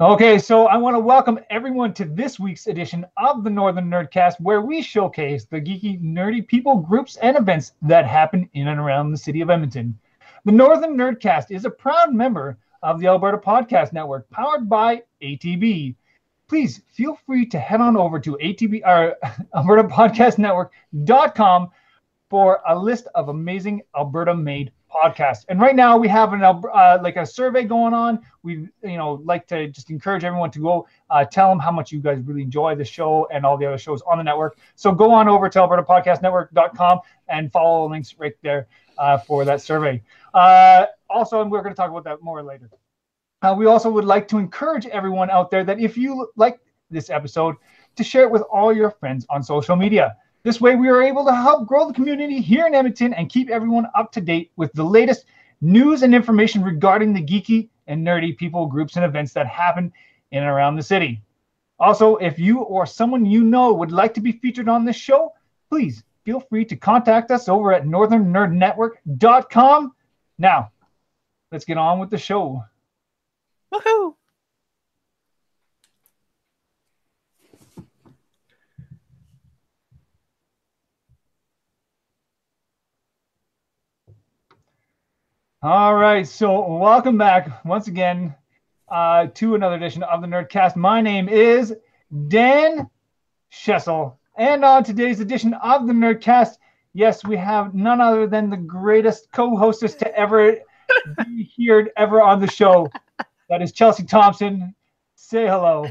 Okay, so I want to welcome everyone to this week's edition of the Northern Nerdcast, where we showcase the geeky, nerdy people, groups, and events that happen in and around the city of Edmonton. The Northern Nerdcast is a proud member of the Alberta Podcast Network, powered by ATB. Please feel free to head on over to ATB, or AlbertaPodcastNetwork.com for a list of amazing Alberta-made podcasts. And right now we have a survey going on. We like to just encourage everyone to go tell them how much you guys really enjoy the show and all the other shows on the network. So go on over to AlbertaPodcastNetwork.com and follow the links right there for that survey. Also, and we're going to talk about that more later. We also would like to encourage everyone out there that if you like this episode, to share it with all your friends on social media. This way, we are able to help grow the community here in Edmonton and keep everyone up to date with the latest news and information regarding the geeky and nerdy people, groups, and events that happen in and around the city. Also, if you or someone you know would like to be featured on this show, please feel free to contact us over at northernnerdnetwork.com. Now, let's get on with the show. Woohoo! All right, so welcome back once again to another edition of the Nerdcast. My name is Dan Chelsea, and on today's edition of the Nerdcast, yes, we have none other than the greatest co-hostess to ever be here ever on the show. That is Chelsea Thompson. Say hello.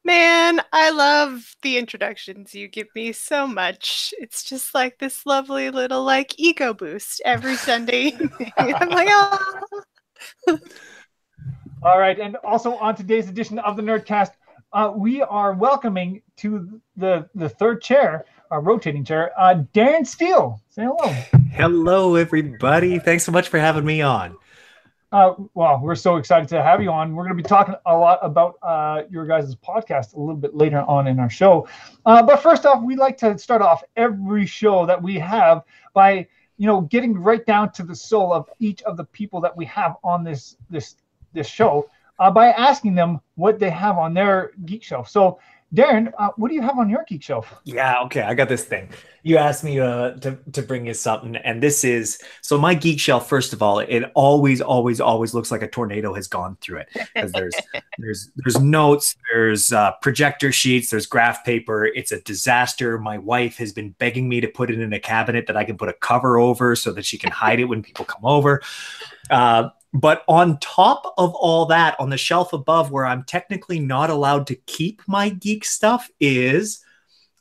Man, I love the introductions you give me so much. It's just like this lovely little ego boost every Sunday evening. I'm like, oh. All right, and also on today's edition of the Nerdcast, we are welcoming to the third chair, our rotating chair, Darren Steele. Say hello. Hello, everybody. Thanks so much for having me on. Well, we're so excited to have you on. We're going to be talking a lot about your guys' podcast a little bit later on in our show. But first off, we like to start off every show that we have by, getting right down to the soul of each of the people that we have on this show by asking them what they have on their geek shelf. So, Darren, what do you have on your geek shelf? Yeah, okay, I got this thing. You asked me to bring you something, and this is, so my geek shelf, first of all, it always looks like a tornado has gone through it. Because there's notes, there's projector sheets, there's graph paper. It's a disaster. My wife has been begging me to put it in a cabinet that I can put a cover over so that she can hide it when people come over. But on top of all that, on the shelf above where I'm technically not allowed to keep my geek stuff is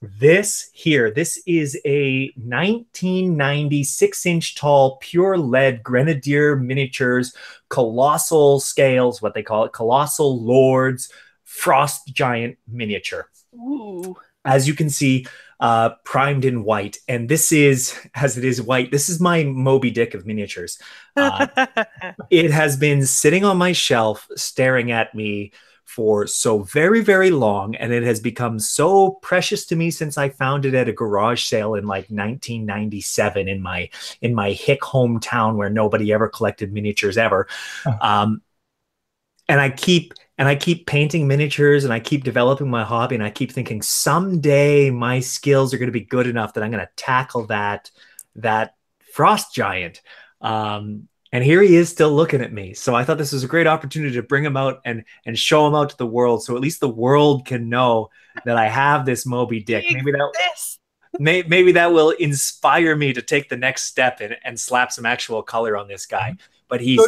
this here. This is a 1990 6-inch tall pure lead Grenadier miniatures, colossal scales, what they call it, colossal lords, frost giant miniature. Ooh. As you can see, primed in white. And this is, as it is white, this is my Moby Dick of miniatures. It has been sitting on my shelf staring at me for so very, very long. And it has become so precious to me since I found it at a garage sale in 1997 in my hick hometown where nobody ever collected miniatures ever. And I keep painting miniatures and I keep developing my hobby and I keep thinking someday my skills are going to be good enough that I'm going to tackle that frost giant. And here he is still looking at me. So I thought this was a great opportunity to bring him out and show him out to the world. So at least the world can know that I have this Moby Dick. Maybe that will inspire me to take the next step and slap some actual color on this guy. But he's...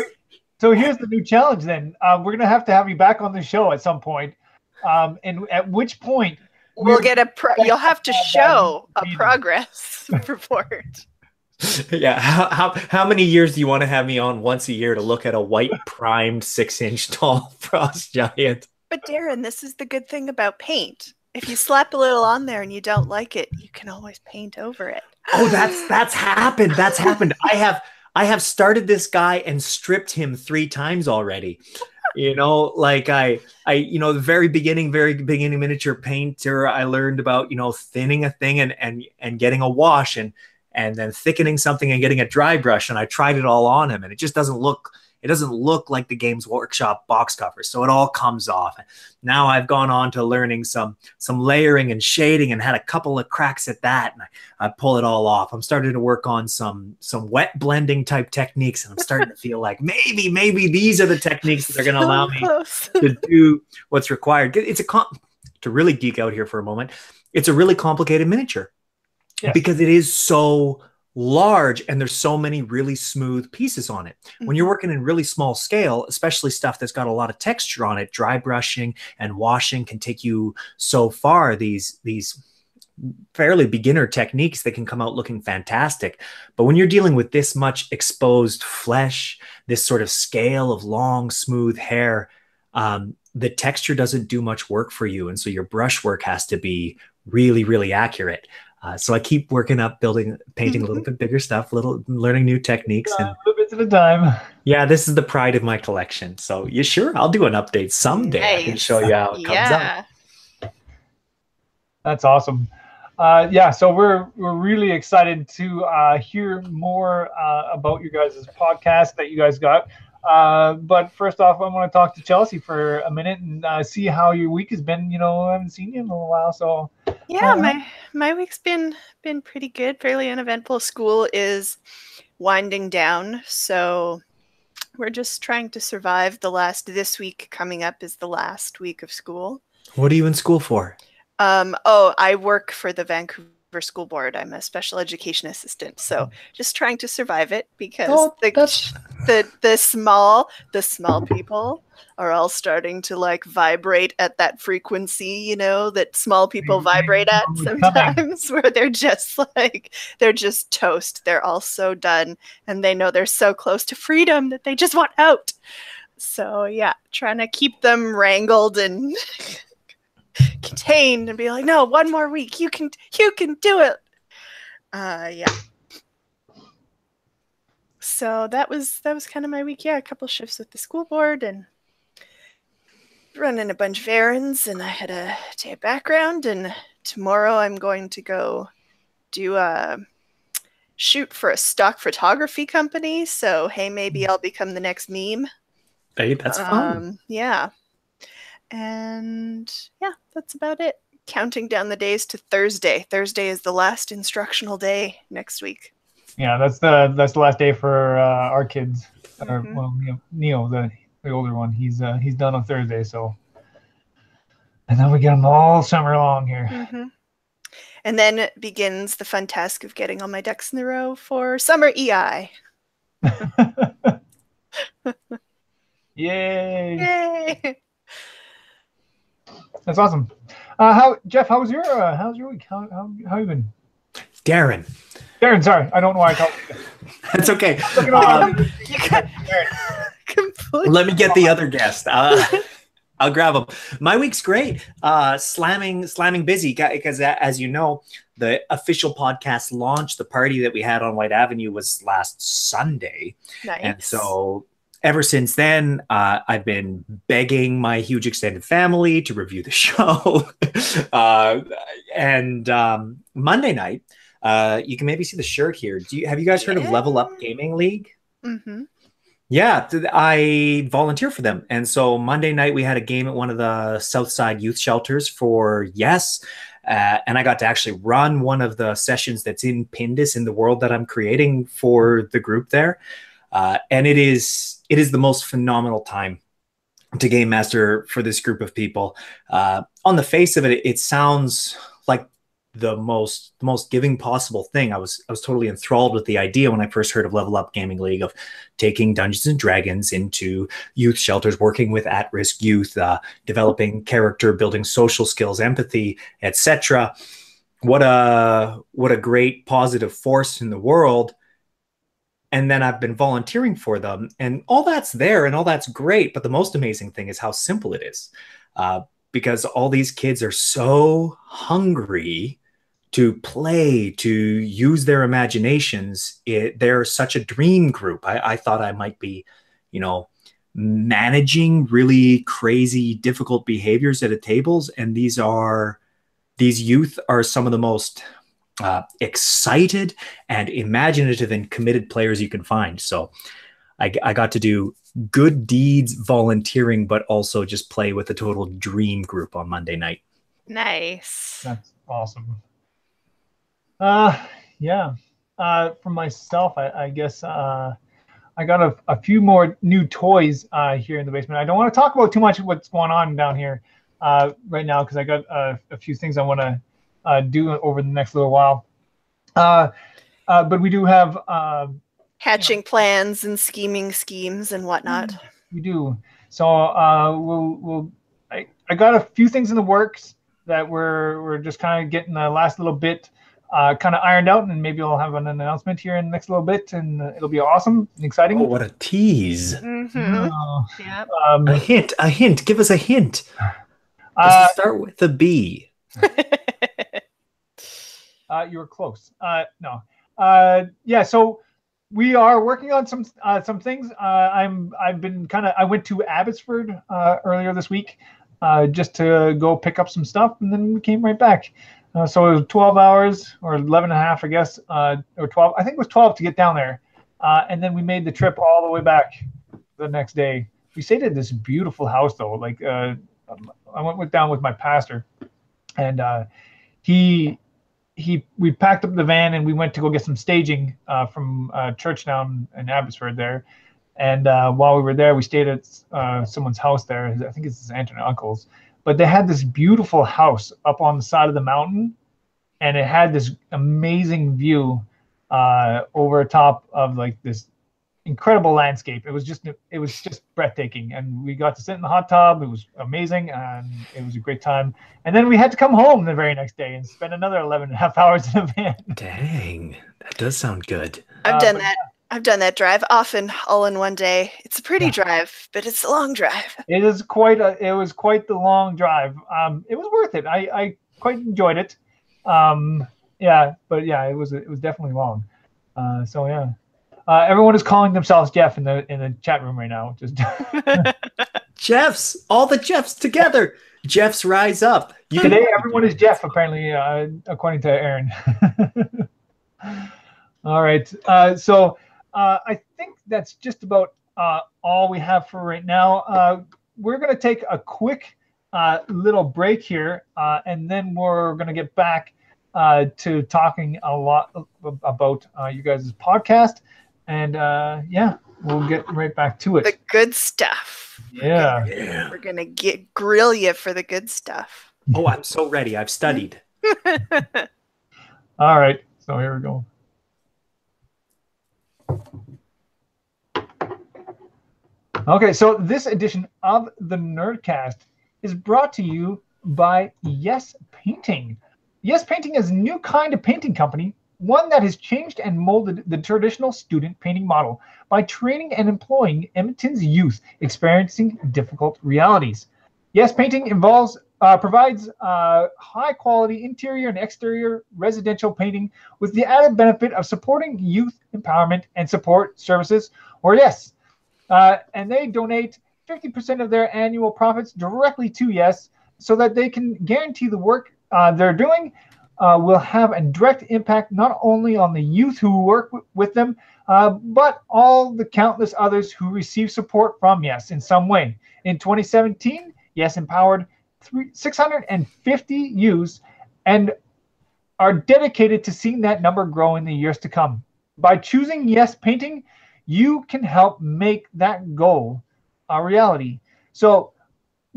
So here's the new challenge then. We're going to have you back on the show at some point. And at which point... We'll get you'll have to show a progress report. Yeah. How many years do you want to have me on once a year to look at a white primed 6-inch tall frost giant? But Darren, this is the good thing about paint. If you slap a little on there and you don't like it, you can always paint over it. Oh, that's happened. That's happened. I have started this guy and stripped him 3 times already. The very beginning miniature painter, I learned about, thinning a thing and getting a wash and then thickening something and getting a dry brush. And I tried it all on him and it just doesn't look It doesn't look like the Games Workshop box cover, so it all comes off. Now I've gone on to learning some layering and shading and had a couple of cracks at that, and I pull it all off. I'm starting to work on some wet blending type techniques, and I'm starting to feel like maybe these are the techniques that are going to allow me to do what's required. It's to really geek out here for a moment. It's a really complicated miniature because it is so large and there's so many really smooth pieces on it. When you're working in really small scale, especially stuff that's got a lot of texture on it, dry brushing and washing can take you so far. These fairly beginner techniques that can come out looking fantastic. But when you're dealing with this much exposed flesh, this sort of scale of long, smooth hair, the texture doesn't do much work for you. And so your brush work has to be really, really accurate. So I keep working up, painting a little bit bigger stuff, learning new techniques. And a little bit at a time. Yeah, this is the pride of my collection. So you sure? I'll do an update someday. Nice. I can show you how it comes out. That's awesome. So we're really excited to hear more about you guys' podcast that you guys got. But first off, I want to talk to Chelsea for a minute and see how your week has been. I haven't seen you in a little while, so my week's been pretty good, fairly uneventful. School is winding down, so we're just trying to survive. This week coming up is the last week of school. What are you in school for? I work for the Vancouver School Board. I'm a special education assistant, so just trying to survive it because the small people are all starting to like vibrate at that frequency, that small people vibrate at sometimes, where they're just toast. They're all so done, and they know they're so close to freedom that they just want out. So yeah, trying to keep them wrangled and contained and be like, no, one more week, you can do it. So that was kind of my week. A couple shifts with the school board and running a bunch of errands, and I had a day of background, and tomorrow I'm going to go do a shoot for a stock photography company. So hey, maybe I'll become the next meme. Hey, that's fun. And that's about it. Counting down the days to Thursday. Thursday is the last instructional day next week. Yeah, that's the last day for our kids. Neo, the older one, he's done on Thursday. So, and then we get them all summer long here. And then begins the fun task of getting all my ducks in a row for summer EI. Yay! That's awesome. Jeff? How's your week? How you been? Darren, sorry, I don't know why I called you. That's okay. Let me get the other guest. I'll grab him. My week's great. Slamming busy because, as you know, the official podcast launch, the party that we had on White Avenue, was last Sunday. Nice. And so ever since then, I've been begging my huge extended family to review the show. And Monday night, you can maybe see the shirt here. Have you guys heard of Level Up Gaming League? Mm-hmm. Yeah, I volunteer for them. And so Monday night, we had a game at one of the Southside youth shelters for Yes. And I got to actually run one of the sessions that's in Pindus, in the world that I'm creating for the group there. And it is the most phenomenal time to game master for this group of people. On the face of it, it sounds like the most giving possible thing. I was totally enthralled with the idea when I first heard of Level Up Gaming League, of taking Dungeons and Dragons into youth shelters, working with at-risk youth, developing character, building social skills, empathy, etc. What a great positive force in the world. And then I've been volunteering for them, and all that's there and all that's great. But the most amazing thing is how simple it is, because all these kids are so hungry to play, to use their imaginations. They're such a dream group. I thought I might be, managing really crazy, difficult behaviors at a tables. And these youth are some of the most excited and imaginative and committed players you can find. So I got to do good deeds, volunteering, but also just play with a total dream group on Monday night. Nice. That's awesome. Yeah. For myself, I guess I got a few more new toys here in the basement. I don't want to talk about too much of what's going on down here right now because I got a few things I want to do over the next little while. But we do have hatching plans and scheming schemes and whatnot. We do. So I got a few things in the works that we're just kind of getting the last little bit kind of ironed out, and maybe I'll have an announcement here in the next little bit, and it'll be awesome and exciting. Oh, what a tease! Yep. A hint. Give us a hint. Does it start with a B? You were close. No. Yeah. So we are working on some things. I went to Abbotsford earlier this week just to go pick up some stuff, and then we came right back. So it was 12 hours or 11 and a half, I guess, or 12. I think it was 12 to get down there. And then we made the trip all the way back the next day. We stayed at this beautiful house, though. Like I went down with my pastor, and we packed up the van and we went to go get some staging from church down in Abbotsford there. And while we were there, we stayed at someone's house there. I think it's his aunt and uncle's. But they had this beautiful house up on the side of the mountain, and it had this amazing view over top of like this incredible landscape. It was just breathtaking, and we got to sit in the hot tub. It was amazing, and it was a great time. And then we had to come home the very next day and spend another 11 and a half hours in a van. Dang, that does sound good. I've done that. I've done that drive often, all in one day. It's a pretty drive, but it's a long drive. It was quite the long drive. It was worth it. I quite enjoyed it. It was definitely long. Everyone is calling themselves Jeff in the chat room right now. Just Jeffs, all the Jeffs together. Jeffs rise up. Today, everyone is Jeff, apparently, according to Aaron. All right. I think that's just about all we have for right now. We're going to take a quick little break here, and then we're going to get back to talking a lot about you guys' podcast. And we'll get right back to it. The good stuff. Yeah. We're going to grill you for the good stuff. Oh, I'm so ready. I've studied. All right. So here we go. Okay, so this edition of the Nerdcast is brought to you by Yes Painting. Yes Painting is a new kind of painting company, one that has changed and molded the traditional student painting model by training and employing Edmonton's youth experiencing difficult realities. Yes Painting provides high-quality interior and exterior residential painting with the added benefit of supporting youth empowerment and support services, or Yes. And they donate 50% of their annual profits directly to Yes, so that they can guarantee the work they're doing will have a direct impact not only on the youth who work with them, but all the countless others who receive support from Yes in some way. In 2017, Yes empowered 650 youths and are dedicated to seeing that number grow in the years to come. By choosing Yes Painting, you can help make that goal a reality. So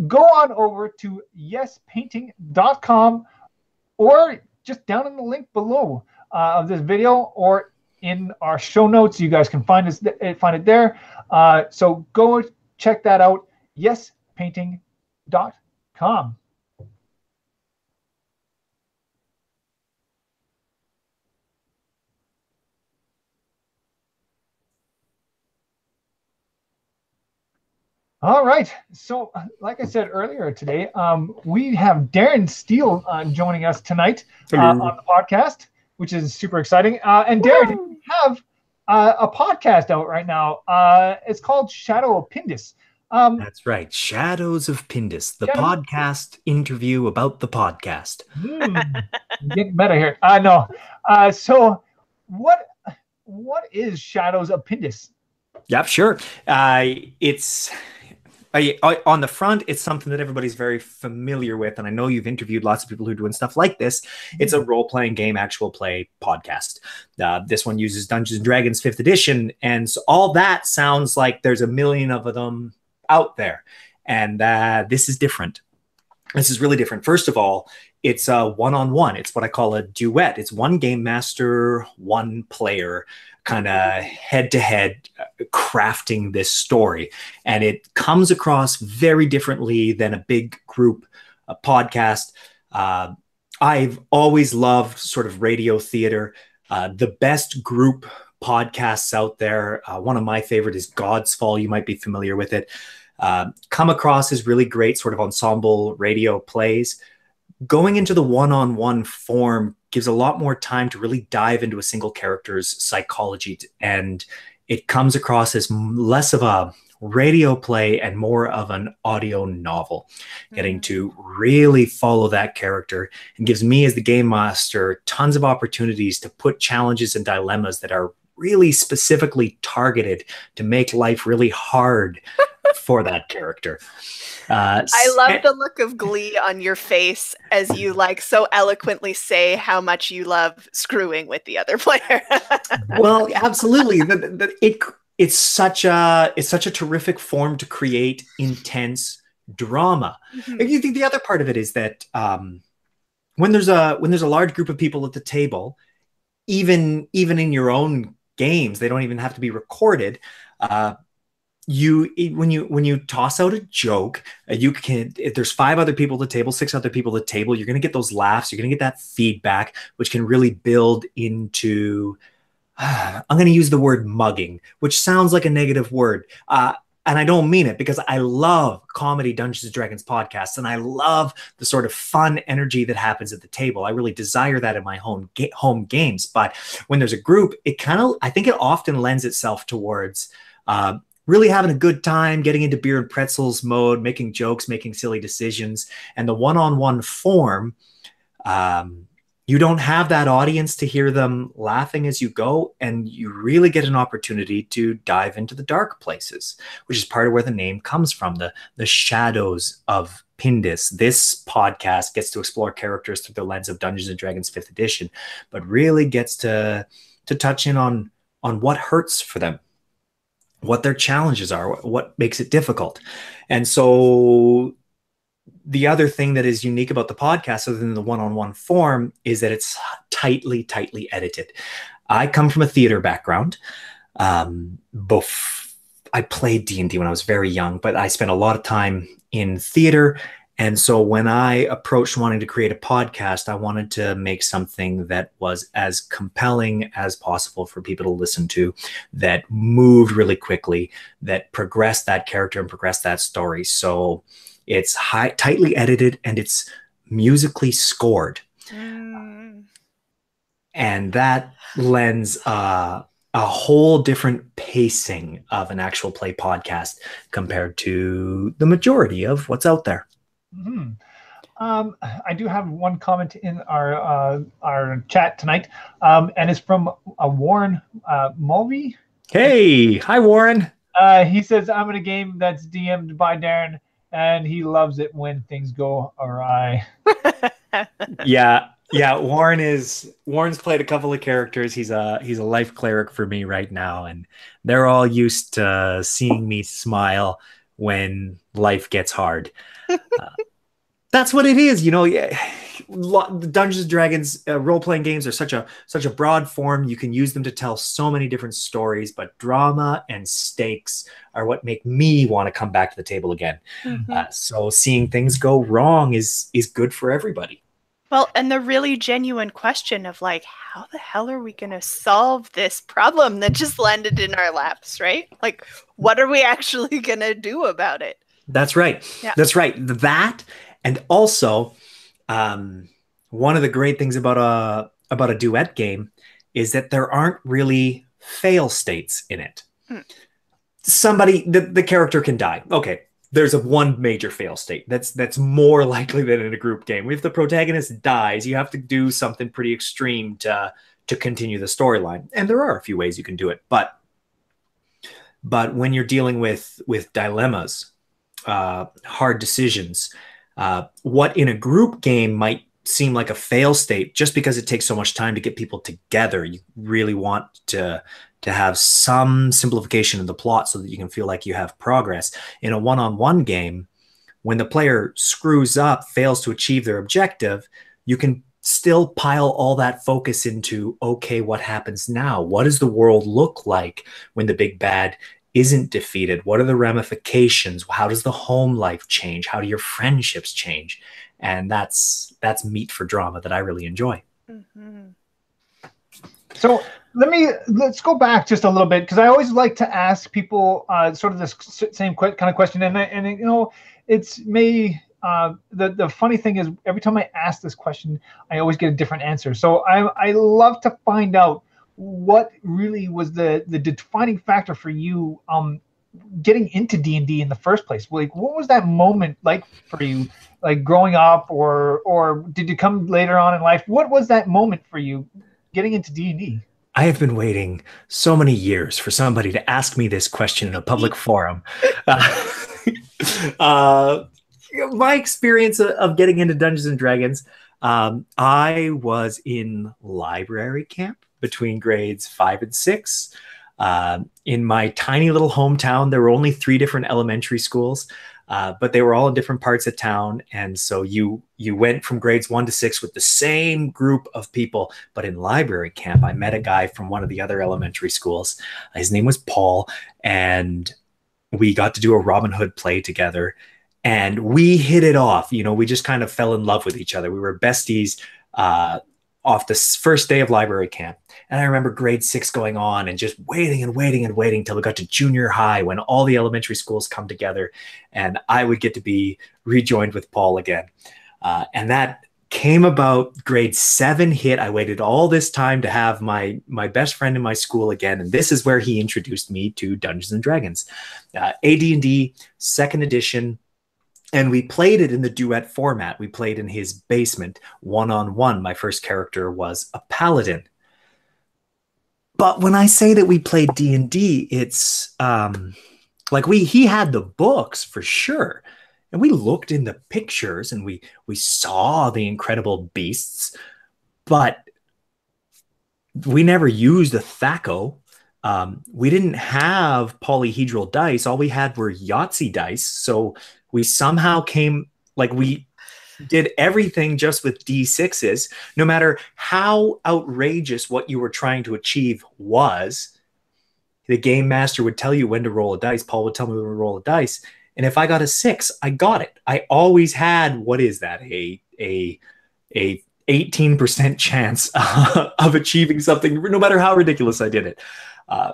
go on over to yespainting.com, or just down in the link below of this video, or in our show notes. You guys can find it there. So go check that out, yespainting.com. All right. So, like I said earlier today, we have Darren Steele joining us tonight on the podcast, which is super exciting. And Darren, you have a podcast out right now. It's called Shadows of Pindus. That's right. Shadows of Pindus, the podcast interview about the podcast. Get meta here. No. So what is Shadows of Pindus? Yeah, sure. It's on the front, it's something that everybody's very familiar with. And I know you've interviewed lots of people who are doing stuff like this. It's a role-playing game, actual play podcast. This one uses Dungeons & Dragons 5th edition. And so all that sounds like there's a million of them out there. And this is different. This is really different. First of all, it's a one-on-one. It's what I call a duet. It's one game master, one player, kind of head-to-head crafting this story. And it comes across very differently than a big group podcast. I've always loved sort of radio theater. The best group podcasts out there, one of my favorite is God's Fall. You might be familiar with it. Come across as really great sort of ensemble radio plays. Going into the one-on-one form gives a lot more time to really dive into a single character's psychology, and it comes across as less of a radio play and more of an audio novel, getting to really follow that character, and gives me as the game master tons of opportunities to put challenges and dilemmas that are really specifically targeted to make life really hard for that character. I love the look of glee on your face as you so eloquently say how much you love screwing with the other player. Well, absolutely. It's such a terrific form to create intense drama. Mm-hmm. You think the other part of it is that when there's a large group of people at the table, even in your own games, they don't even have to be recorded. When you toss out a joke, if there's 5 other people at the table, 6 other people at the table, you're going to get those laughs. You're going to get that feedback, which can really build into, I'm going to use the word mugging, which sounds like a negative word. And I don't mean it, because I love comedy Dungeons & Dragons podcasts, and I love the sort of fun energy that happens at the table. I really desire that in my home games. But when there's a group, I think it often lends itself towards really having a good time, getting into beer and pretzels mode, making jokes, making silly decisions. And the one-on-one form, you don't have that audience to hear them laughing as you go, and you really get an opportunity to dive into the dark places, which is part of where the name comes from, the Shadows of Pindus. This podcast gets to explore characters through the lens of Dungeons & Dragons 5th edition, but really gets to touch in on what hurts for them, what their challenges are, what makes it difficult. And so the other thing that is unique about the podcast, other than the one-on-one form, is that it's tightly edited. I come from a theater background. I played D&D when I was very young, but I spent a lot of time in theater. And so when I approached wanting to create a podcast, I wanted to make something that was as compelling as possible for people to listen to, that moved really quickly, that progressed that character and progressed that story. So it's tightly edited, and it's musically scored. And that lends a whole different pacing of an actual play podcast compared to the majority of what's out there. Mm-hmm. I do have one comment in our chat tonight, and it's from Warren Mulvey. Hey, hi Warren. He says, I'm in a game that's DM'd by Darren, and he loves it when things go awry. Yeah, Warren's played a couple of characters. He's a life cleric for me right now, and they're all used to seeing me smile when life gets hard. That's what it is, Dungeons & Dragons role-playing games are such a broad form. You can use them to tell so many different stories, but drama and stakes are what make me want to come back to the table again. Mm-hmm. So seeing things go wrong is good for everybody. Well, and the really genuine question of how the hell are we going to solve this problem that just landed in our laps, right? What are we actually going to do about it? That's right. Yeah. That's right. That, and also one of the great things about a duet game is that there aren't really fail states in it. The character can die. Okay. There's one major fail state. That's more likely than in a group game. If the protagonist dies, you have to do something pretty extreme to continue the storyline. And there are a few ways you can do it, but But when you're dealing with dilemmas, hard decisions, what in a group game might seem like a fail state, just because it takes so much time to get people together, you really want to have some simplification of the plot so that you can feel like you have progress. In a one-on-one game, when the player screws up, fails to achieve their objective, you can still pile all that focus into, okay, what happens now? What does the world look like when the big bad isn't defeated? What are the ramifications? How does the home life change? How do your friendships change? And that's meat for drama that I really enjoy. Mm-hmm. So let's go back just a little bit, because I always like to ask people sort of this same kind of question, and you know, it's the funny thing is every time I ask this question, I always get a different answer. So I love to find out what really was the defining factor for you getting into D&D in the first place. Like, what was that moment like for you, like growing up, or did it come later on in life? What was that moment for you getting into D&D? I have been waiting so many years for somebody to ask me this question in a public forum. My experience of getting into Dungeons and Dragons, I was in library camp between grades 5 and 6. In my tiny little hometown, there were only 3 different elementary schools, but they were all in different parts of town. And so you went from grades 1 to 6 with the same group of people. But in library camp, I met a guy from one of the other elementary schools. His name was Paul, and we got to do a Robin Hood play together. And we hit it off. You know, we just kind of fell in love with each other. We were besties off the first day of library camp. And I remember grade 6 going on and just waiting and waiting and waiting till we got to junior high, when all the elementary schools come together and I would get to be rejoined with Paul again. And that came about. Grade 7 hit. I waited all this time to have my best friend in my school again. And this is where he introduced me to Dungeons and Dragons, AD&D 2nd edition. And we played it in the duet format. We played in his basement, one-on-one. My first character was a paladin. But when I say that we played D&D, it's like he had the books for sure. And we looked in the pictures and we saw the incredible beasts, but we never used a THAC0. We didn't have polyhedral dice. All we had were Yahtzee dice. So we somehow we did everything just with D6s. No matter how outrageous what you were trying to achieve was, the game master would tell you when to roll a dice. Paul would tell me when to roll a dice. And if I got a 6, I got it. I always had, what is that? A 18% chance of achieving something, no matter how ridiculous I did it.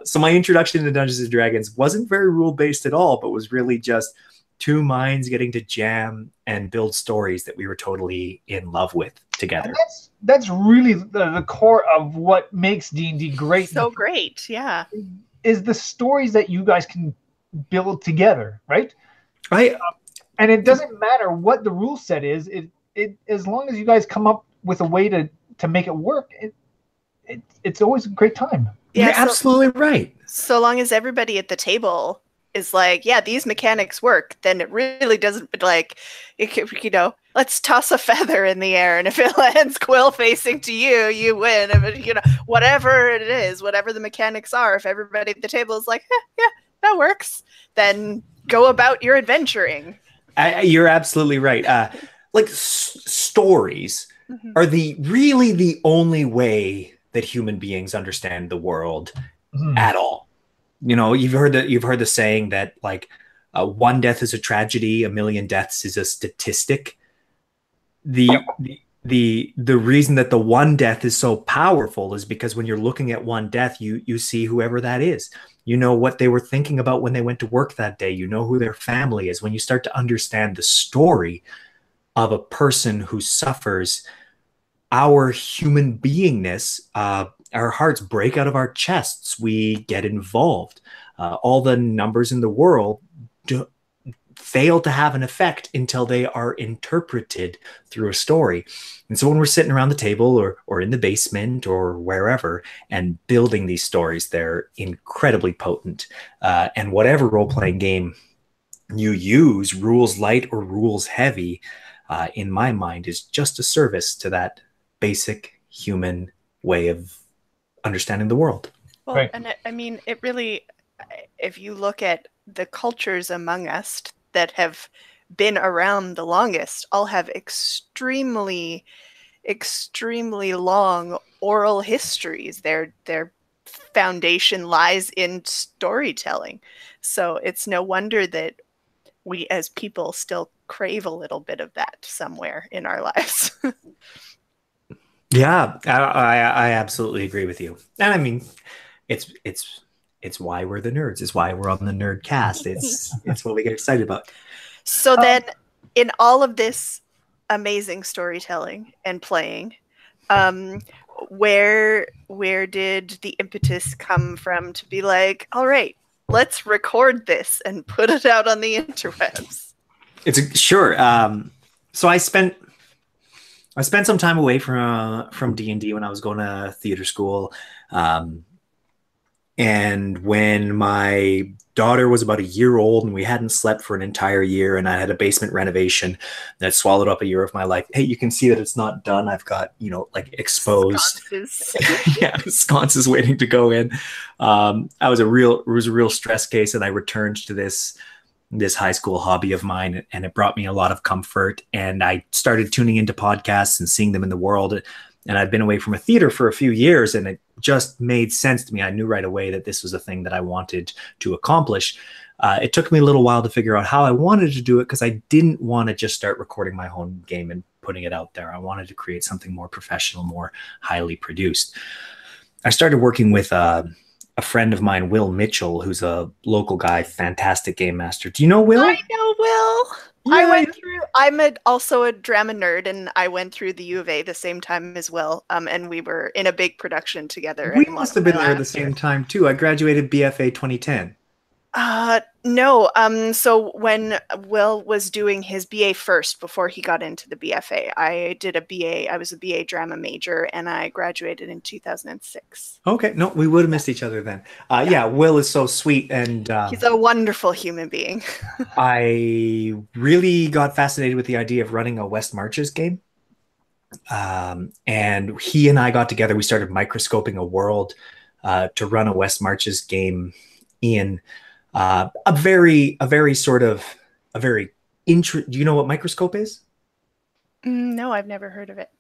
So my introduction to Dungeons and Dragons wasn't very rule-based at all, but was really just 2 minds getting to jam and build stories that we were totally in love with together. And that's really the core of what makes D&D great. So great, yeah. Is the stories that you guys can build together, right? Right. And it doesn't matter what the rule set is. It as long as you guys come up with a way to make it work, it's always a great time. Yeah, you're absolutely right. So long as everybody at the table is like, yeah, these mechanics work, then it really doesn't, like, you know, let's toss a feather in the air, and if it lands quill facing to you, you win. If it, you know, whatever it is, whatever the mechanics are, if everybody at the table is like, yeah, that works, then go about your adventuring. You're absolutely right. Like stories are really the only way that human beings understand the world at all. You know, you've heard the saying that, like, 1 death is a tragedy, 1,000,000 deaths is a statistic. The reason that the 1 death is so powerful is because when you're looking at 1 death, you see whoever that is. You know what they were thinking about when they went to work that day. You know who their family is. When you start to understand the story of a person who suffers, our human beingness, our hearts break out of our chests. We get involved. All the numbers in the world fail to have an effect until they are interpreted through a story. And so when we're sitting around the table or in the basement or wherever and building these stories, they're incredibly potent. And whatever role-playing game you use, rules light or rules heavy, in my mind, is just a service to that basic human way of understanding the world. Well, right. And I mean, it really, if you look at the cultures among us that have been around the longest, all have extremely long oral histories. Their foundation lies in storytelling. So it's no wonder that we as people still crave a little bit of that somewhere in our lives. Yeah, I absolutely agree with you. And I mean, it's why we're the nerds. It's why we're on the Nerdcast. It's what we get excited about. So then, in all of this amazing storytelling and playing, where did the impetus come from to be like, all right, let's record this and put it out on the interwebs? Sure. So I spent some time away from D&D when I was going to theater school. And when my daughter was about a year old and we hadn't slept for an entire year and I had a basement renovation that swallowed up a year of my life. Hey, you can see that it's not done. I've got, like exposed sconces waiting to go in. It was a real stress case, and I returned to this high school hobby of mine, and it brought me a lot of comfort. And I started tuning into podcasts and seeing them in the world. And I'd been away from a theater for a few years, and it just made sense to me. I knew right away that this was a thing that I wanted to accomplish. It took me a little while to figure out how I wanted to do it, because I didn't want to just start recording my own game and putting it out there. I wanted to create something more professional, more highly produced. I started working with a friend of mine, Will Mitchell, who's a local guy, fantastic game master. Do you know Will? I know Will. Yeah. I'm also a drama nerd, and I went through the U of A the same time as Will. And we were in a big production together. We must have been there at the same time too. I graduated BFA 2010. No. So when Will was doing his BA first, before he got into the BFA, I did a BA. I was a BA drama major, and I graduated in 2006. Okay. No, we would have missed each other then. Yeah, Will is so sweet, and he's a wonderful human being. I really got fascinated with the idea of running a West Marches game. And he and I got together. We started microscoping a world to run a West Marches game in. Do you know what microscope is? No, I've never heard of it.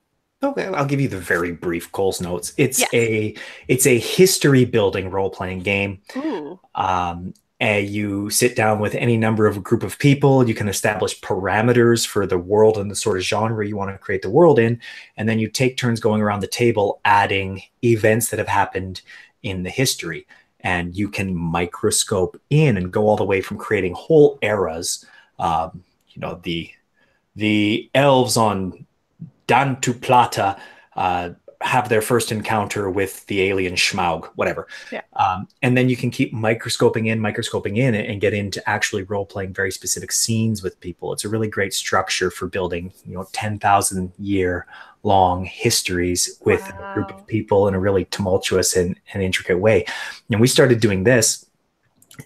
Okay, I'll give you the very brief Cole's notes. It's a history building role-playing game. Ooh. You sit down with any number of a group of people. You can establish parameters for the world and the sort of genre you want to create the world in. And then you take turns going around the table, adding events that have happened in the history. And you can microscope in and go all the way from creating whole eras. The elves on Dantu Plata have their first encounter with the alien Schmaug, whatever. Yeah. And then you can keep microscoping in and get into actually role-playing very specific scenes with people. It's a really great structure for building, 10,000-year long histories with a group of people in a really tumultuous and intricate way. And we started doing this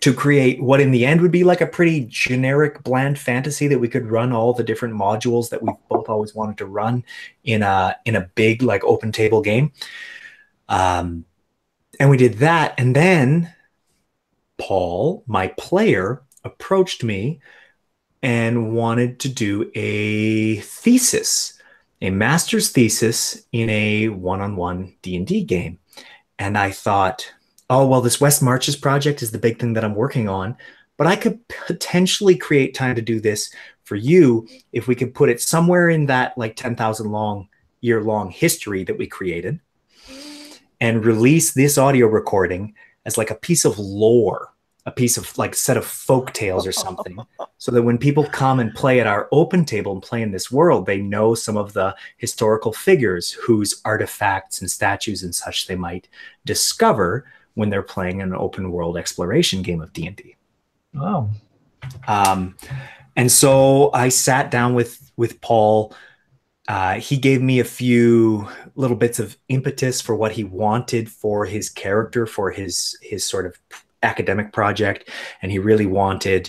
to create what in the end would be like a pretty generic, bland fantasy that we could run all the different modules that we've both always wanted to run in a big, like, open table game. And we did that. And then Paul, my player, approached me and wanted to do a master's thesis in a one-on-one D&D game. And I thought, oh, well, this West Marches project is the big thing that I'm working on, but I could potentially create time to do this for you if we could put it somewhere in that like 10,000 year long history that we created and release this audio recording as like a piece of lore, a piece of like set of folk tales or something, so that when people come and play at our open table and play in this world, they know some of the historical figures whose artifacts and statues and such they might discover when they're playing an open world exploration game of D&D. Wow. And so I sat down with Paul. He gave me a few little bits of impetus for what he wanted for his character, for his sort of academic project, and he really wanted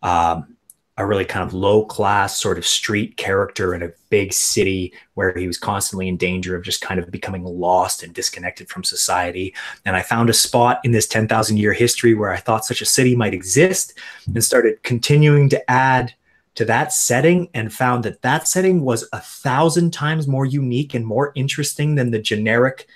a really kind of low class sort of street character in a big city where he was constantly in danger of just kind of becoming lost and disconnected from society. And I found a spot in this 10,000 year history where I thought such a city might exist, and started continuing to add to that setting, and found that that setting was 1,000 times more unique and more interesting than the generic,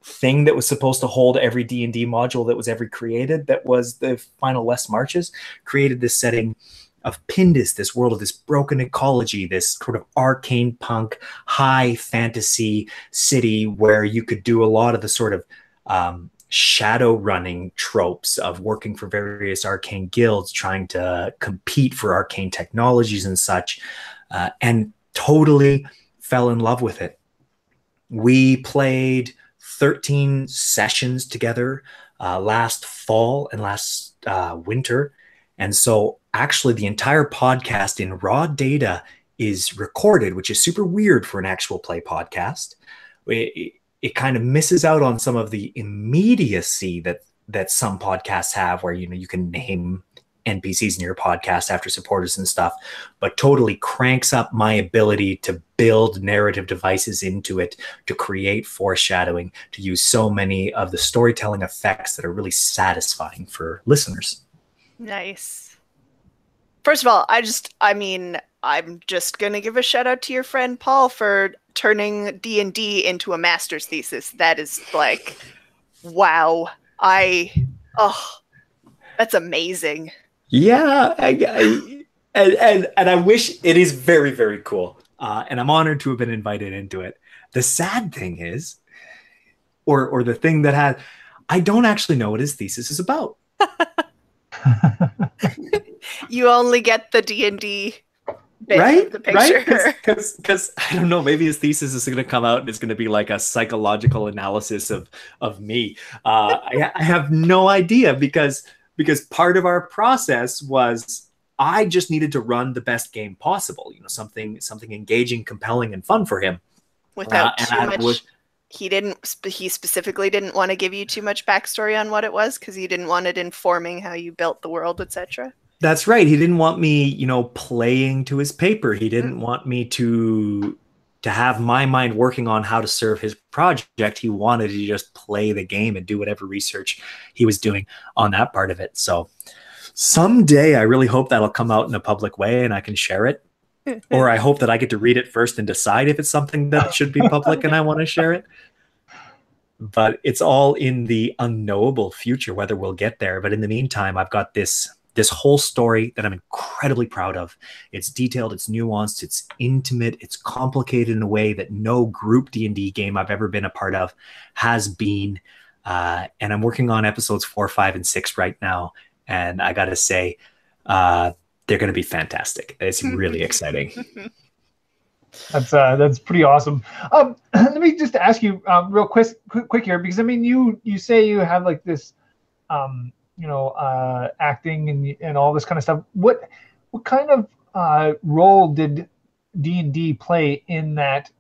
thing that was supposed to hold every D&D module that was ever created, that was the Final West Marches. Created this setting of Pindus, this world of this broken ecology, this sort of arcane punk, high fantasy city where you could do a lot of the sort of shadow running tropes of working for various arcane guilds, trying to compete for arcane technologies and such, and totally fell in love with it. We played 13 sessions together last fall and last winter. And so actually the entire podcast in raw data is recorded, which is super weird for an actual play podcast. It kind of misses out on some of the immediacy that some podcasts have, where you can name NPCs in your podcast after supporters and stuff, but totally cranks up my ability to build narrative devices into it, to create foreshadowing, to use so many of the storytelling effects that are really satisfying for listeners. Nice. First of all, I'm just going to give a shout out to your friend Paul for turning D&D into a master's thesis. That is like, wow. That's amazing. Yeah. And I wish it is very, very cool. And I'm honored to have been invited into it. The sad thing is, or the thing that I don't actually know what his thesis is about. You only get the D&D bit right? of the picture. Right? Because I don't know, maybe his thesis is going to come out and it's going to be like a psychological analysis of me. I have no idea, because part of our process was I just needed to run the best game possible. Something engaging, compelling, and fun for him. Without too much. He specifically didn't want to give you too much backstory on what it was, because he didn't want it informing how you built the world, etc. That's right. He didn't want me, playing to his paper. He didn't want me to have my mind working on how to serve his project. He wanted to just play the game and do whatever research he was doing on that part of it. So someday I really hope that'll come out in a public way and I can share it. Or I hope that I get to read it first and decide if it's something that should be public and I want to share it. But it's all in the unknowable future, whether we'll get there. But in the meantime, I've got this whole story that I'm incredibly proud of. It's detailed, it's nuanced, it's intimate, it's complicated in a way that no group D&D game I've ever been a part of has been. And I'm working on episodes 4, 5, and 6 right now. And I got to say, they're going to be fantastic. It's really exciting. That's pretty awesome. Let me just ask you real quick here, because you say you have like this, acting and all this kind of stuff. What kind of role did D&D play in that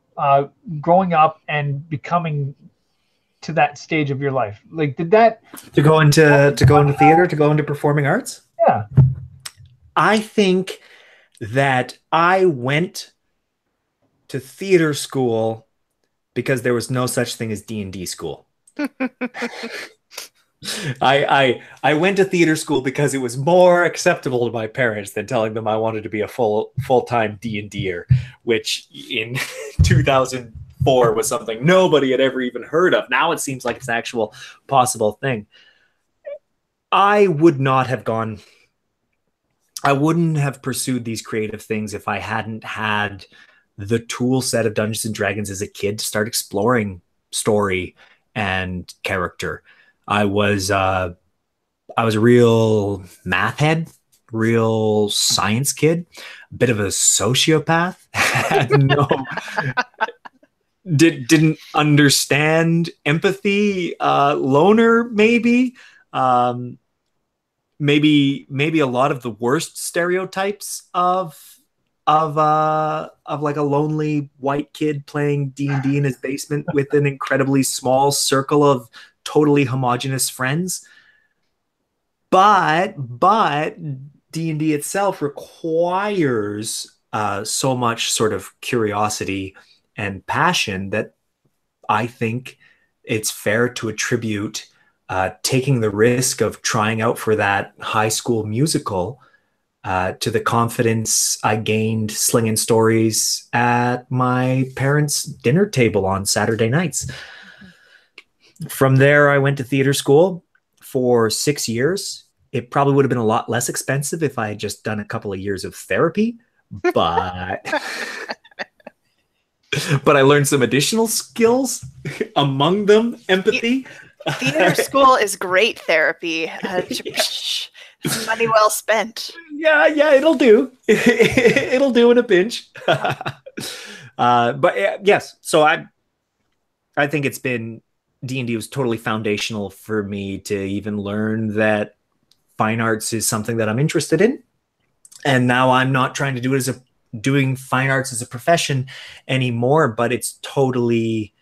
growing up and becoming to that stage of your life? Like, did that to go into theater, to go into performing arts? Yeah. I think that I went to theater school because there was no such thing as D&D school. I went to theater school because it was more acceptable to my parents than telling them I wanted to be a full-time D&D'er, which in 2004 was something nobody had ever even heard of. Now it seems like it's an actual possible thing. I wouldn't have pursued these creative things if I hadn't had the tool set of Dungeons and Dragons as a kid to start exploring story and character. I was a real math head, real science kid, a bit of a sociopath. Didn't understand empathy, loner maybe. maybe a lot of the worst stereotypes of like a lonely white kid playing D&D in his basement with an incredibly small circle of totally homogenous friends. But D&D itself requires so much sort of curiosity and passion that I think it's fair to attribute taking the risk of trying out for that high school musical to the confidence I gained slinging stories at my parents' dinner table on Saturday nights. From there, I went to theater school for 6 years. It probably would have been a lot less expensive if I had just done a couple of years of therapy, but but I learned some additional skills, among them empathy. Theater school is great therapy. Money well spent. Yeah, it'll do. It'll do in a pinch. But yes, so I think it's been D&D was totally foundational for me to even learn that fine arts is something that I'm interested in. And now I'm not trying to do it doing fine arts as a profession anymore, but it's totally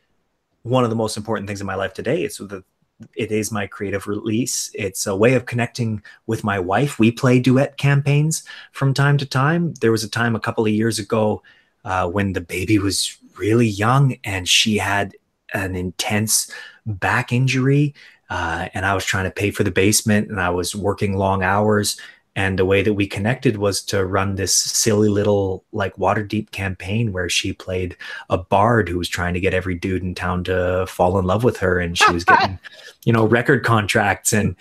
one of the most important things in my life today. It is my creative release. It's a way of connecting with my wife. We play duet campaigns from time to time. There was a time a couple of years ago when the baby was really young and she had an intense back injury, and I was trying to pay for the basement and I was working long hours. And the way that we connected was to run this silly little like Waterdeep campaign where she played a bard who was trying to get every dude in town to fall in love with her. And she was getting, record contracts and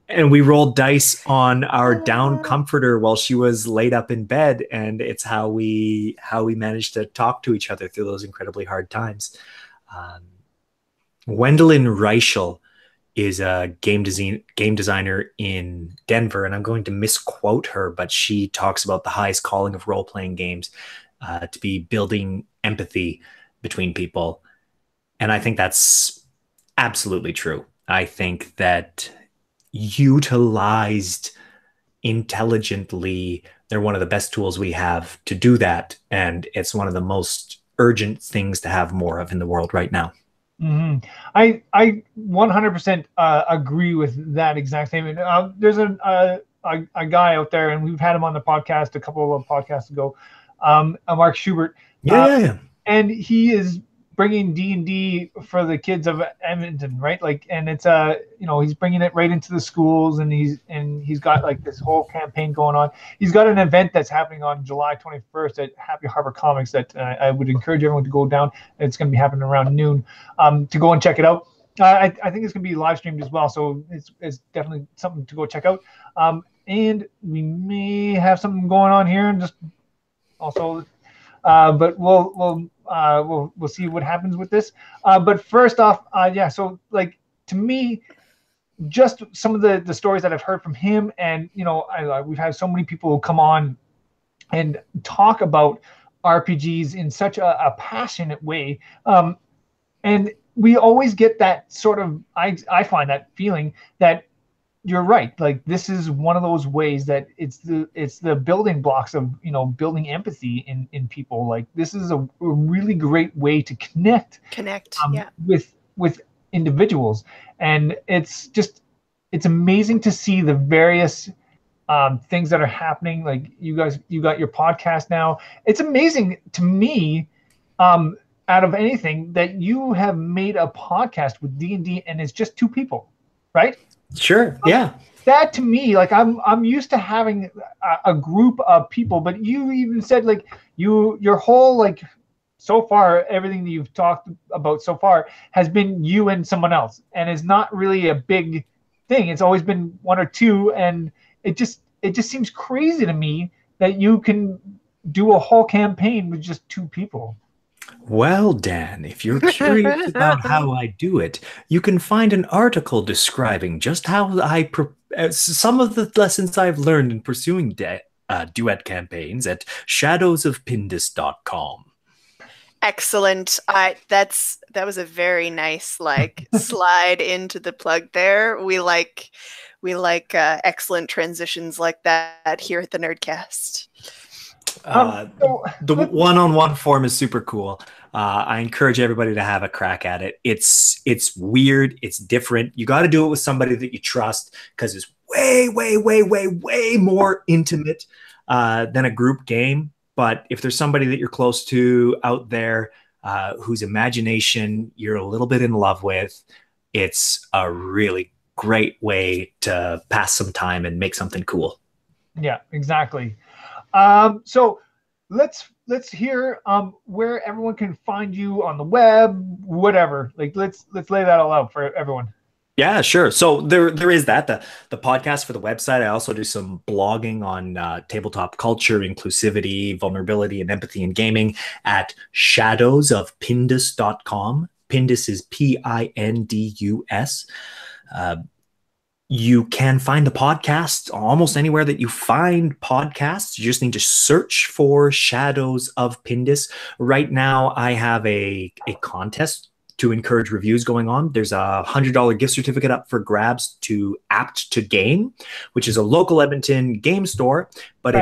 we rolled dice on our down comforter while she was laid up in bed. And it's how we managed to talk to each other through those incredibly hard times. Wendelin Reichel is a game designer in Denver, and I'm going to misquote her, but she talks about the highest calling of role-playing games to be building empathy between people. And I think that's absolutely true. I think that utilized intelligently, they're one of the best tools we have to do that. And it's one of the most urgent things to have more of in the world right now. Mm-hmm. I 100% agree with that exact statement. There's a guy out there, and we've had him on the podcast a couple of podcasts ago, Mark Schubert. Yeah. And he is bringing D&D for the kids of Edmonton, right? Like, and it's he's bringing it right into the schools, and he's got like this whole campaign going on. He's got an event that's happening on July 21st at Happy Harbor Comics that I would encourage everyone to go down. It's going to be happening around noon to go and check it out. I think it's going to be live streamed as well, so it's definitely something to go check out. And we may have something going on here, and just also, but we'll see what happens with this. But first off, so like to me, just some of the stories that I've heard from him, and we've had so many people who come on and talk about RPGs in such a passionate way, and we always get that sort of I find that feeling that you're right. Like, this is one of those ways that it's the building blocks of building empathy in people. Like, this is a really great way to connect with individuals, and it's amazing to see the various things that are happening. Like, you got your podcast now. It's amazing to me, out of anything, that you have made a podcast with D&D, and it's just two people, right? Sure. Yeah. That to me, like, I'm used to having a group of people, but you even said like your whole, like, so far everything that you've talked about so far has been you and someone else, and it's not really a big thing. It's always been one or two, and it just seems crazy to me that you can do a whole campaign with just two people. Well, Dan, if you're curious about how I do it, you can find an article describing just how some of the lessons I've learned in pursuing duet campaigns at shadowsofpindus.com. Excellent. That was a very nice slide into the plug there. We excellent transitions like that here at the Nerdcast. The one-on-one form is super cool. I encourage everybody to have a crack at it. It's weird. It's different. You got to do it with somebody that you trust, because it's way, way, way, way, way more intimate than a group game. But if there's somebody that you're close to out there whose imagination you're a little bit in love with, it's a really great way to pass some time and make something cool. Yeah, exactly. So let's hear where everyone can find you on the web, whatever. Like let's lay that all out for everyone. Yeah, sure. So there is that the podcast for the website. I also do some blogging on tabletop culture, inclusivity, vulnerability, and empathy in gaming at shadowsofpindus.com. Pindus is Pindus. You can find the podcast almost anywhere that you find podcasts. You just need to search for Shadows of Pindus. Right now, I have a contest to encourage reviews going on. There's a $100 gift certificate up for grabs to Apt to Game, which is a local Edmonton game store. But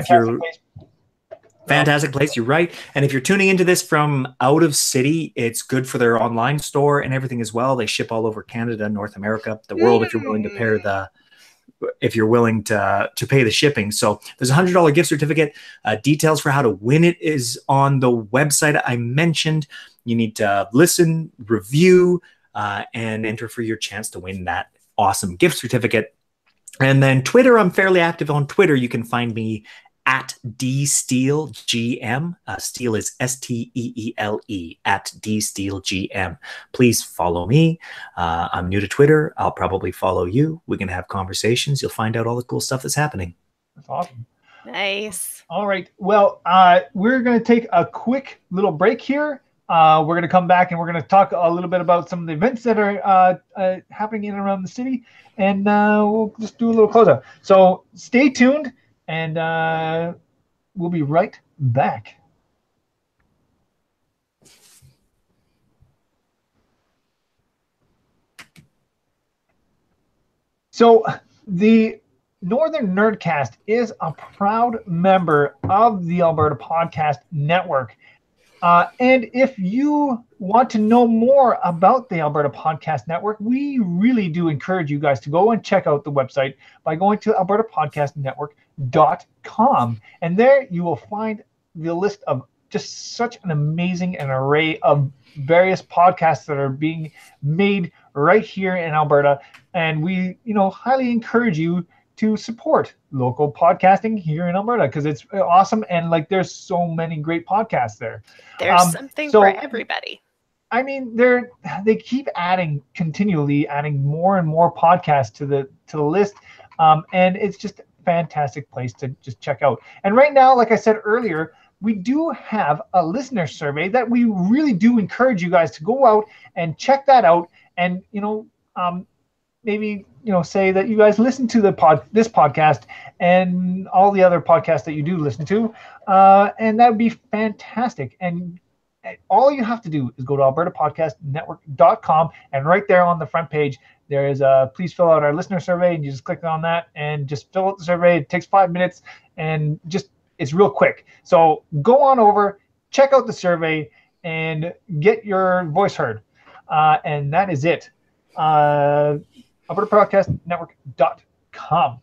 Fantastic place, you're right. And if you're tuning into this from out of city, it's good for their online store and everything as well. They ship all over Canada, North America, the world, if you're willing to pay the shipping. So there's a $100 gift certificate. Details for how to win it is on the website I mentioned. You need to listen, review, and enter for your chance to win that awesome gift certificate. And then Twitter, I'm fairly active on Twitter. You can find me at DSteeleGM. Steele is Steele, at DSteeleGM. Please follow me. I'm new to Twitter. I'll probably follow you. We can have conversations. You'll find out all the cool stuff that's happening. That's awesome. Nice. All right. Well, we're going to take a quick little break here. We're going to come back and we're going to talk a little bit about some of the events that are happening in and around the city. And we'll just do a little closeout. So stay tuned. And we'll be right back. So the Northern Nerdcast is a proud member of the Alberta Podcast Network. And if you want to know more about the Alberta Podcast Network, we really do encourage you guys to go and check out the website by going to albertapodcastnetwork.com. And there you will find the list of just such an amazing an array of various podcasts that are being made right here in Alberta. And we, highly encourage you to support local podcasting here in Alberta, because it's awesome. And there's so many great podcasts there. There's something for everybody. I mean, they keep continually adding more and more podcasts to the list. And it's just a fantastic place to just check out. And right now, like I said earlier, we do have a listener survey that we really do encourage you guys to go out and check that out. And, maybe say that you guys listen to this podcast and all the other podcasts that you do listen to, and that would be fantastic. And all you have to do is go to albertapodcastnetwork.com, and right there on the front page there is a please fill out our listener survey, and you just click on that and just fill out the survey. It takes 5 minutes and it's real quick. So go on over, check out the survey, and get your voice heard. And that is it. albertapodcastnetwork.com.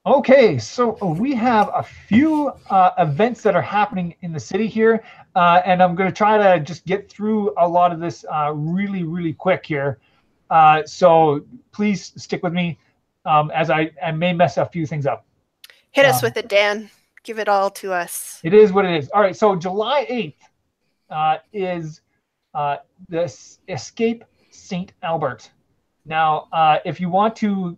Okay, so we have a few events that are happening in the city here, and I'm going to try to just get through a lot of this really, really quick here. So please stick with me as I may mess a few things up. Hit us with it, Dan. Give it all to us. It is what it is. All right, so July 8th is the Escape St. Albert. Now, if you want to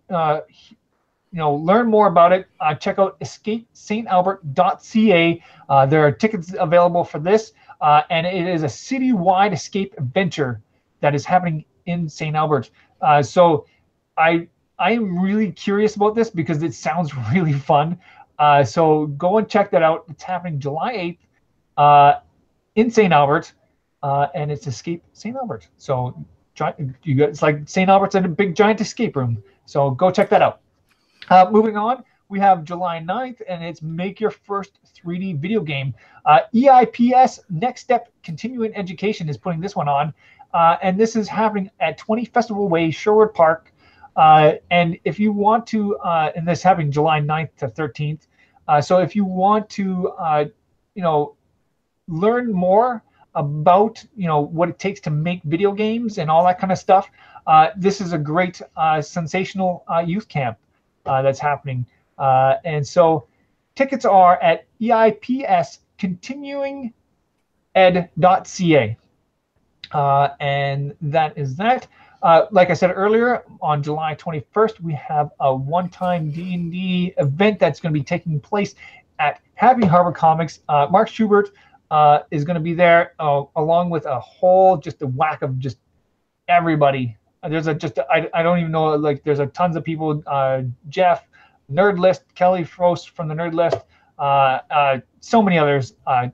learn more about it, check out escapestalbert.ca. There are tickets available for this, and it is a citywide escape adventure that is happening in St. Albert. So I am really curious about this because it sounds really fun. So go and check that out. It's happening July 8th in St. Albert. and it's Escape St. Albert. So it's like St. Albert's in a big giant escape room. So go check that out. Moving on, we have July 9th, and it's Make Your First 3D Video Game. EIPS Next Step Continuing Education is putting this one on, and this is happening at 20 Festival Way, Sherwood Park. And if you want to, and this is happening July 9th to 13th, so if you want to, learn more about, what it takes to make video games and all that kind of stuff, this is a great sensational youth camp that's happening. And so tickets are at eipscontinuinged.ca. And that is that. Like I said earlier, on July 21st, we have a one-time D&D event that's going to be taking place at Happy Harbor Comics. Mark Schubert is going to be there, along with a whack of just everybody. There's I don't even know, like there's tons of people. Jeff, Nerd List, Kelly Frost from the Nerd List, so many others are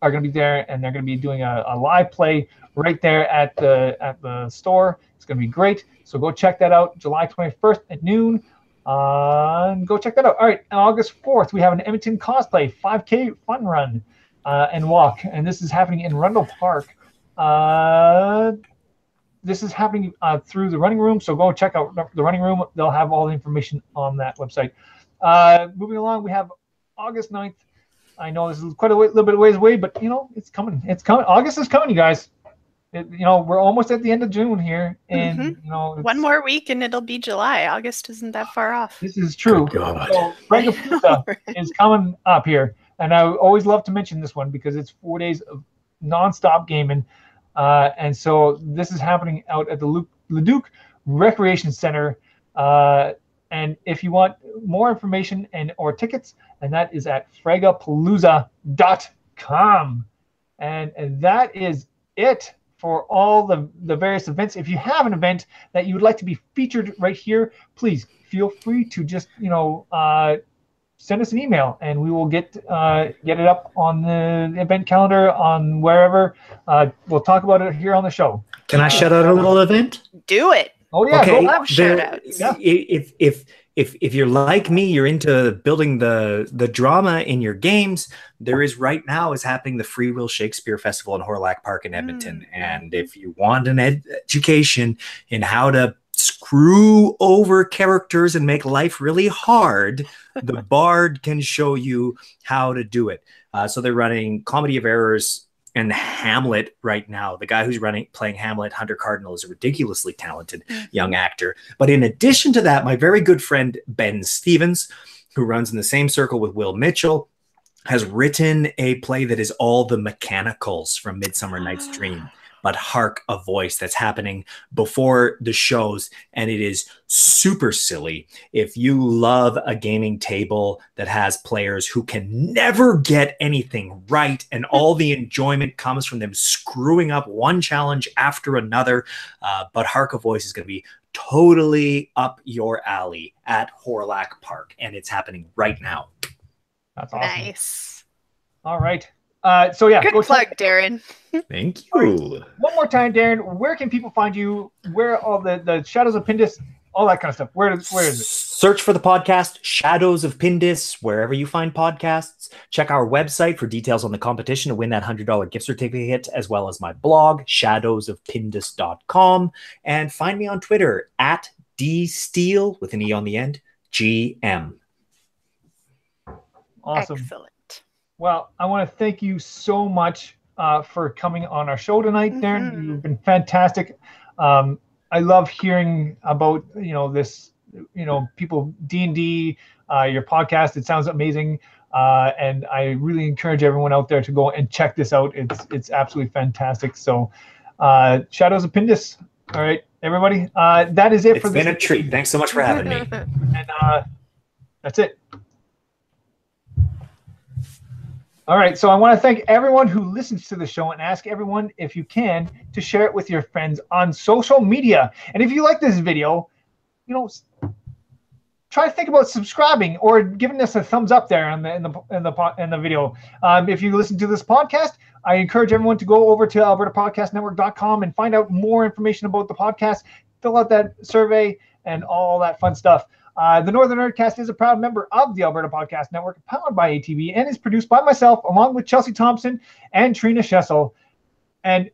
going to be there, and they're going to be doing a live play right there at the store. It's going to be great. So go check that out, July 21st at noon. Go check that out. All right, on August 4th, we have an Edmonton Cosplay 5K fun run and walk, and this is happening in Rundle Park. This is happening through the running room, so go check out the running room. They'll have all the information on that website. Moving along, we have August 9th. I know this is quite a little bit of ways away, but it's coming. It's coming. August is coming, you guys. We're almost at the end of June here, and one more week and it'll be July. August isn't that far off. This is true. So Frank is coming up here, and I always love to mention this one because it's 4 days of nonstop gaming, and so this is happening out at the Leduc Recreation Center. And if you want more information or tickets, and that is at fragapalooza.com. And that is it for all the various events. If you have an event that you would like to be featured right here, please feel free to just send us an email, and we will get it up on the event calendar on wherever. We'll talk about it here on the show. Can I shout out a little event? Do it. Oh yeah, okay. Love shout outs. Yeah. If you're like me, you're into building the drama in your games, there is right now is happening the Free Will Shakespeare Festival in Hawrelak Park in Edmonton. And if you want an education in how to screw over characters and make life really hard, the Bard can show you how to do it. So they're running Comedy of Errors and Hamlet right now. The guy who's playing Hamlet, Hunter Cardinal, is a ridiculously talented young actor. But in addition to that, my very good friend Ben Stevens, who runs in the same circle with Will Mitchell, has written a play that is all the mechanicals from Midsummer Night's Dream, but Hark a Voice, that's happening before the shows, and it is super silly. If you love a gaming table that has players who can never get anything right, and all the enjoyment comes from them screwing up one challenge after another, but Hark a Voice is going to be totally up your alley at Hawrelak Park, and it's happening right now. That's awesome. Nice. All right. So yeah, good plug, Darren. Thank you. Right. One more time, Darren. Where can people find you? Where all the Shadows of Pindus, all that kind of stuff? Where is it? Search for the podcast Shadows of Pindus wherever you find podcasts. Check our website for details on the competition to win that $100 gift certificate, as well as my blog shadowsofpindus.com, and find me on Twitter at dsteele with an E on the end, GM. Awesome. Excellent. Well, I want to thank you so much for coming on our show tonight, Darren. You've been fantastic. I love hearing about this, people D&D, your podcast. It sounds amazing, and I really encourage everyone out there to go and check this out. It's absolutely fantastic. So, Shadows of Pindus. All right, everybody. That is it for this. It's been a treat. Thanks so much for having me. And that's it. All right, so I want to thank everyone who listens to the show and ask everyone, if you can, to share it with your friends on social media. And if you like this video, try to think about subscribing or giving us a thumbs up there in the video. If you listen to this podcast, I encourage everyone to go over to albertapodcastnetwork.com and find out more information about the podcast. Fill out that survey and all that fun stuff. The Northern Nerdcast is a proud member of the Alberta Podcast Network, powered by ATV, and is produced by myself, along with Chelsea Thompson and Trina Schessel. And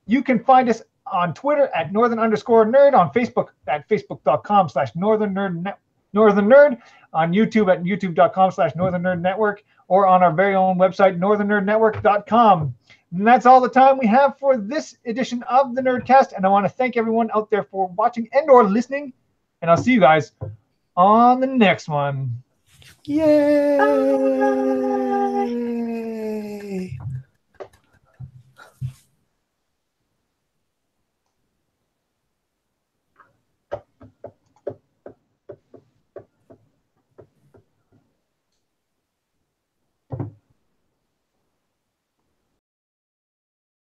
you can find us on Twitter at Northern_Nerd, on Facebook at Facebook.com/NorthernNerd, on YouTube at YouTube.com/NorthernNerdNetwork, or on our very own website, NorthernNerdNetwork.com. And that's all the time we have for this edition of the Nerdcast. And I want to thank everyone out there for watching and or listening. And I'll see you guys on the next one. Yay! Bye.